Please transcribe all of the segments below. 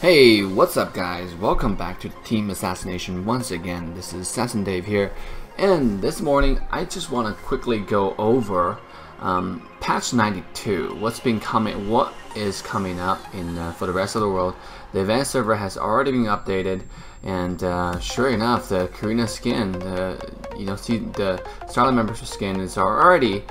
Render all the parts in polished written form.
Hey, what's up guys? Welcome back to Team Assassination once again. This is Assassin Dave here, and this morning I just want to quickly go over patch 92. What is coming up in for the rest of the world. The event server has already been updated, and sure enough, the Karina skin, the Starlight membership skin is already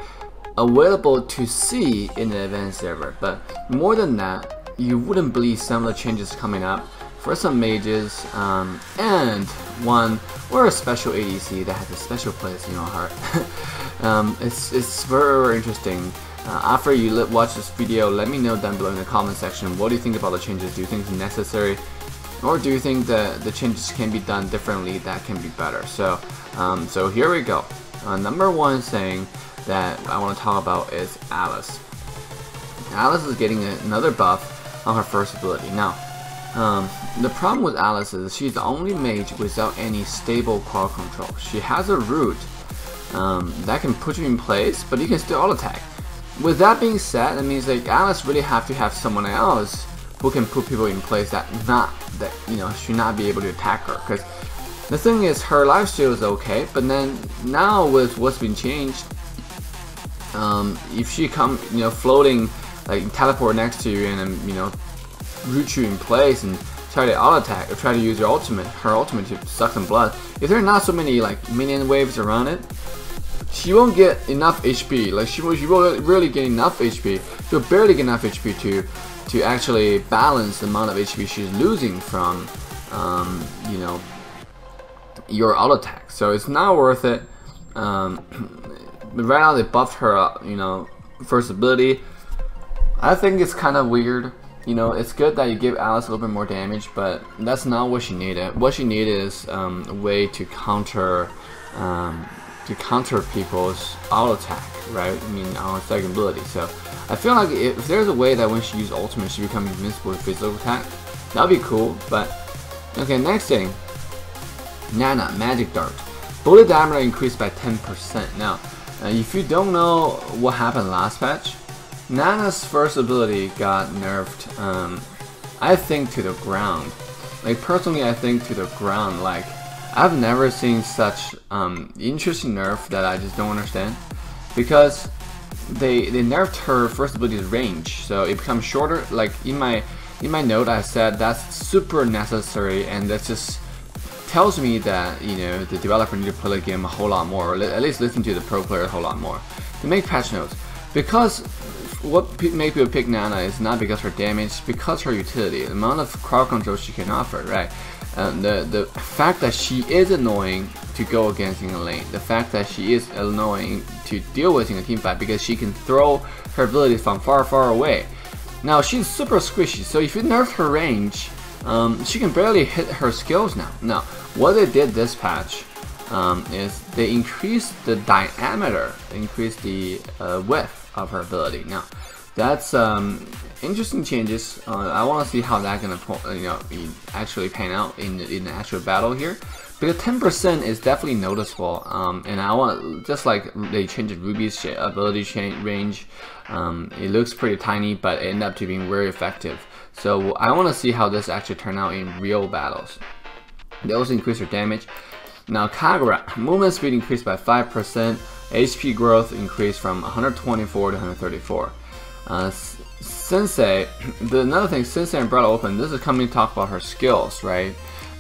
available to see in the event server. But more than that, you wouldn't believe some of the changes coming up for some mages, and one or a special ADC that has a special place in your heart. It's very interesting. After you watch this video, let me know down below in the comment section, what do you think about the changes? Do you think it's necessary, or do you think that the changes can be done differently that can be better? So here we go. Number one thing that I want to talk about is Alice. Alice is getting another buff on her first ability. Now, the problem with Alice is she's the only mage without any stable crowd control. She has a root that can put you in place, but you can still auto attack. With that being said, it means like Alice really have to have someone else who can put people in place that should not be able to attack her. Because the thing is, her lifesteal is okay, but then now with what's been changed, if she come floating, like teleport next to you and root you in place and try to auto attack or try to use her ultimate to suck some blood, if there are not so many like minion waves around it, she won't get enough HP. Like she will really get enough HP. She'll barely get enough HP to actually balance the amount of HP she's losing from your auto attack. So it's not worth it. But right now they buffed her first ability. I think it's kind of weird. It's good that you give Alice a little bit more damage, but that's not what she needed. What she needed is a way to counter people's auto attack, right? I mean, on second ability. So I feel like if there's a way that when she uses ultimate, she becomes invincible to physical attack, that'd be cool. But okay, next thing, Nana Magic Dart. Bullet diameter increased by 10%. Now, if you don't know what happened last patch, Nana's first ability got nerfed, I think, to the ground. Like, personally, I think to the ground. Like, I've never seen such interesting nerf that I just don't understand. Because they nerfed her first ability's range, so it becomes shorter. Like, in my note, I said that's super necessary, and that just tells me that, the developer need to play the game a whole lot more, or at least listen to the pro player a whole lot more to make patch notes. Because what makes people pick Nana is not because her damage, it's because her utility, the amount of crowd control she can offer, right? The fact that she is annoying to go against in a lane, the fact that she is annoying to deal with in a team fight because she can throw her abilities from far away. Now she's super squishy, so if you nerf her range, she can barely hit her skills now. Now, what they did this patch is they increased the diameter, increased the width of her ability. Now, that's interesting changes. I want to see how that's gonna actually pan out in the actual battle here. Because 10% is definitely noticeable, and I want, just like they changed Ruby's ability range, it looks pretty tiny, but it ended up to being very effective. So I want to see how this actually turn out in real battles. They also increase her damage. Now Kagura, movement speed increased by 5%, HP growth increased from 124 to 134. Sensei, another thing, Sensei and Umbrella Open, this is coming to talk about her skills, right?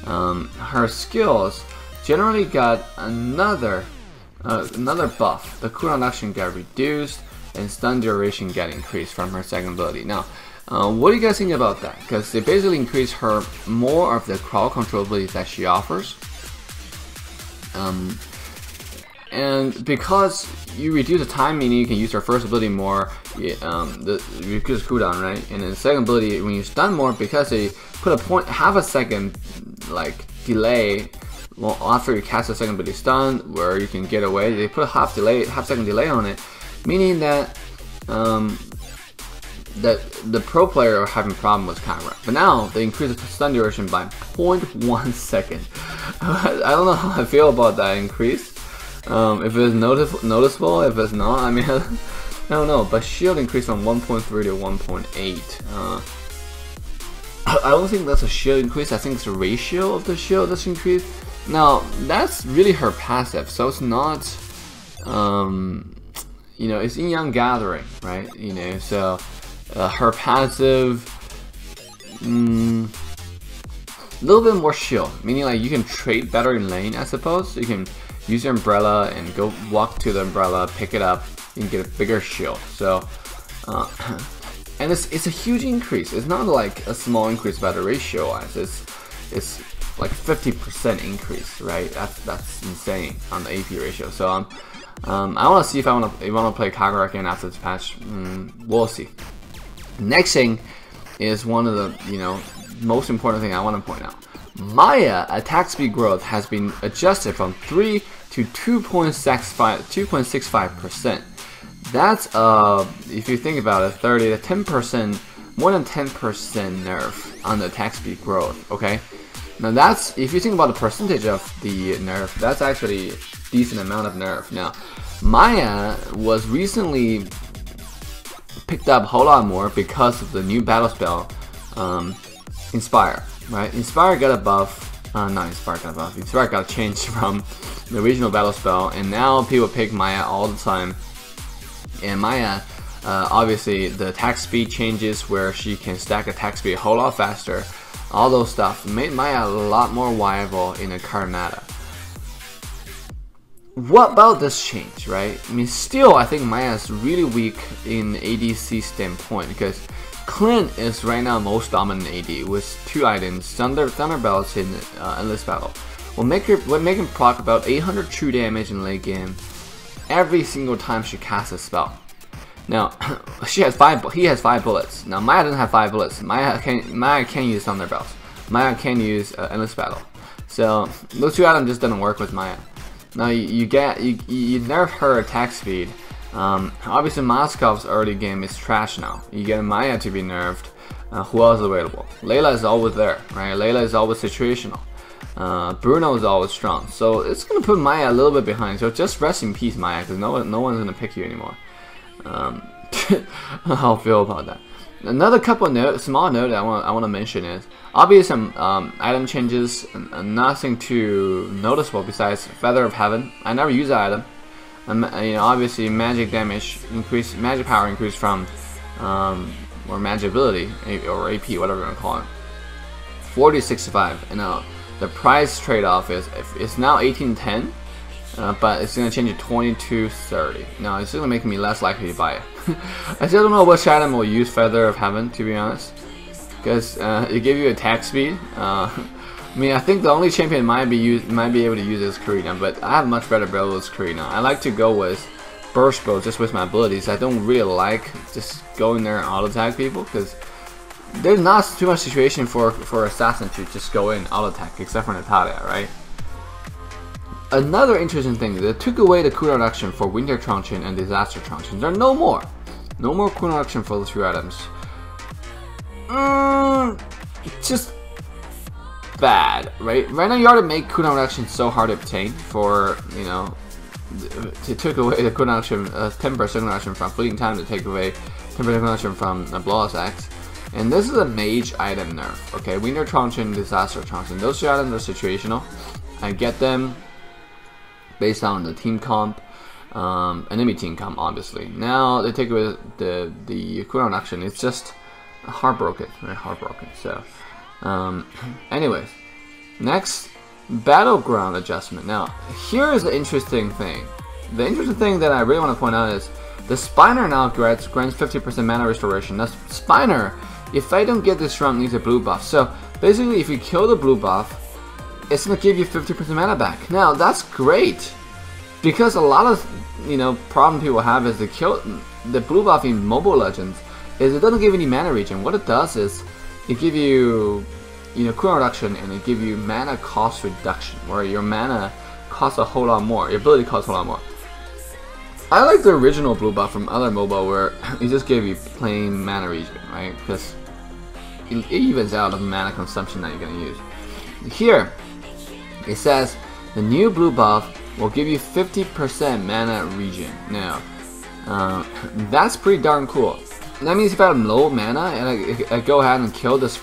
Her skills generally got another buff. The cooldown reduction got reduced, and stun duration got increased from her second ability. Now, what do you guys think about that? Because they basically increase her more of the crowd control abilities that she offers. And because you reduce the time, meaning you can use her first ability more, the reduce cooldown, right? And then the second ability, when you stun more, because they put half a second like delay after you cast the second ability stun, where you can get away. They put a half second delay on it, meaning that the pro player are having a problem with Kagura. But now they increase the stun duration by 0.1 second. I don't know how I feel about that increase. If it's noticeable, if it's not, I mean, I don't know. But shield increased from 1.3 to 1.8. I don't think that's a shield increase. I think it's the ratio of the shield that's increased. Now that's really her passive, so it's not, you know, it's Yin Yang Gathering, right? You know, so her passive, a little bit more shield, meaning like you can trade better in lane, I suppose. You can use your umbrella and go walk to the umbrella, pick it up, and get a bigger shield. So, and it's a huge increase. It's not like a small increase by the ratio wise. It's like 50% increase, right? That's insane on the AP ratio. So I want to see if I want to play Kagura again after this patch. We'll see. Next thing is one of the, you know, most important thing I want to point out. Miya attack speed growth has been adjusted from 3 to 2.65%. That's if you think about it, 30 to 10%, more than 10% nerf on the attack speed growth. Okay, now that's, if you think about the percentage of the nerf, that's actually a decent amount of nerf. Now, Miya was recently picked up a whole lot more because of the new battle spell, Inspire. Right, Inspire got a buff. Not Inspire got a buff. Inspire got changed from the original battle spell, and now people pick Miya all the time. And Miya, obviously, the attack speed changes where she can stack attack speed a whole lot faster. All those stuff made Miya a lot more viable in the current meta. What about this change, right? I mean, still, I think Miya is really weak in ADC standpoint because Clint is right now most dominant AD with 2 items, Thunder Belts in Endless Battle. Will make him proc about 800 true damage in late game every single time she casts a spell. Now, he has 5 bullets. Now, Miya doesn't have 5 bullets. Miya can't use Thunder Belts. Miya can use Endless Battle. So those 2 items just doesn't work with Miya. Now you nerf her attack speed. Obviously, Moskov's early game is trash now. You get Miya to be nerfed. Who else is available? Layla is always there, right? Layla is always situational. Bruno is always strong. So it's gonna put Miya a little bit behind. So just rest in peace, Miya, because no one's gonna pick you anymore. How I feel about that. Another couple of small note I want to mention is obviously some item changes. Nothing too noticeable besides Feather of Heaven. I never use that item. You know, obviously magic damage increase, magic power increase from, or magic ability, or AP, whatever you want to call it, 40 to 65. And the price trade-off is, it's now 1810, but it's going to change to 2230. Now it's going to make me less likely to buy it. I still don't know which item will use Feather of Heaven, to be honest, because it gives you attack speed. I mean, I think the only champion might be able to use is Karina, but I have much better build with Karina. I like to go with burst build just with my abilities. I don't really like just going there and auto attack people because there's not too much situation for assassin to just go in auto attack except for Natalia, right? Another interesting thing, they took away the cooldown reduction for Winter Truncheon and Disaster Truncheon. There are no more cooldown reduction for the 2 items. Just bad, right? Right now you already make cooldown reduction so hard to obtain for, you know, to took away the cooldown reduction, 10% reduction from Fleeting Time, to take away 10% reduction from the Blowout Axe. And this is a mage item nerf, okay? Winter Truncheon, Disaster Truncheon. Those 2 items are situational. I get them based on the team comp, enemy team comp, obviously. Now they take away the cooldown reduction. It's just heartbroken, right? Heartbroken. So, anyways, next, battleground adjustment. Now, here is the interesting thing. The interesting thing that I really want to point out is the Spiner now grants 50% mana restoration. Now, Spiner, if I don't get this strong, needs a blue buff. So basically, if you kill the blue buff, it's gonna give you 50% mana back. Now that's great, because a lot of, you know, problem people have is the blue buff in Mobile Legends is it doesn't give any mana regen. What it does is it give you, you know, cooldown reduction, and it give you mana cost reduction, where your mana costs a whole lot more, your ability costs a whole lot more. I like the original blue buff from other mobile where it just gave you plain mana regen, right? Because it evens out the mana consumption that you're gonna use. Here, it says the new blue buff will give you 50% mana regen. Now, that's pretty darn cool. that means if I have low mana and I go ahead and kill this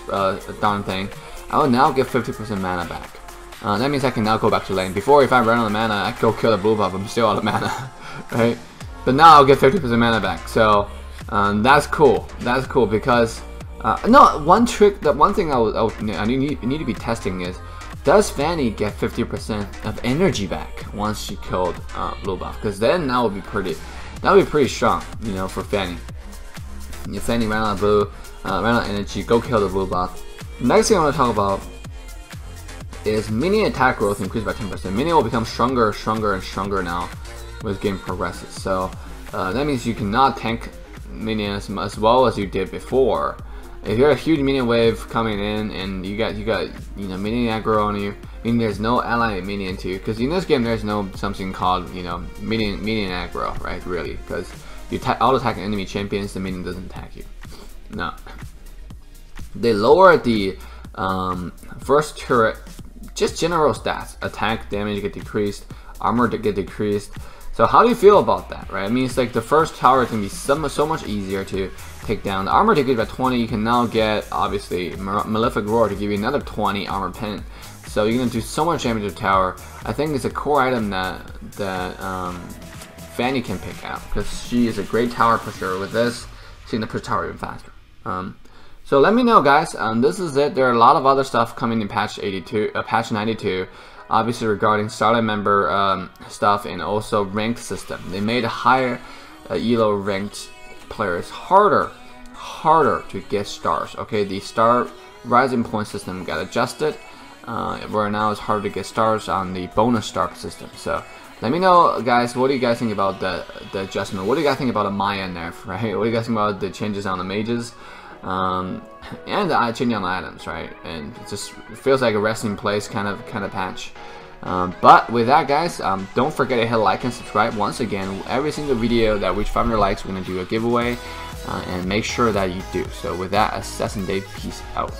darn thing, I will now get 50% mana back. That means I can now go back to lane. Before, if I ran out of mana, I go kill the blue buff, I'm still out of mana, right? But now I'll get 50% mana back, so that's cool. That's cool because no, one trick, the one thing I need to be testing is, does Fanny get 50% of energy back once she killed blue buff? Because then that would be pretty strong, you know, for Fanny. If Fanny ran out of blue, ran out of energy, go kill the blue buff. Next thing I want to talk about is minion attack growth increased by 10%. Minion will become stronger, and stronger now as game progresses. So that means you cannot tank minions as well as you did before. If you have a huge minion wave coming in and you got minion aggro on you, meaning there's no ally minion to you, because in this game there's no something called minion aggro, right? Really, because you auto attack enemy champions, the minion doesn't attack you. No. They lower the first turret, just general stats. Attack damage get decreased, armor get decreased. So how do you feel about that, right? I mean, it's like the first tower is going to be so much easier to take down. The armor decreased by 20, you can now get, obviously, Malefic Roar to give you another 20 armor pen. So you're going to do so much damage to the tower. I think it's a core item that Fanny can pick out, because she is a great tower pusher. With this, she's going to push tower even faster. So let me know, guys. This is it. There are a lot of other stuff coming in patch 92, obviously regarding starter member stuff and also ranked system. They made higher elo ranked players harder to get stars. Okay, the star rising point system got adjusted, where now it's harder to get stars on the bonus star system. So let me know, guys, what do you guys think about the adjustment? What do you guys think about a Miya Nerf, right? What do you guys think about the changes on the mages? And the changing on the items, right? And it just feels like a resting place kind of patch. But with that, guys, don't forget to hit like and subscribe. Once again, every single video that reaches 500 likes, we're gonna do a giveaway, and make sure that you do. So with that, Assassin Dave, peace out.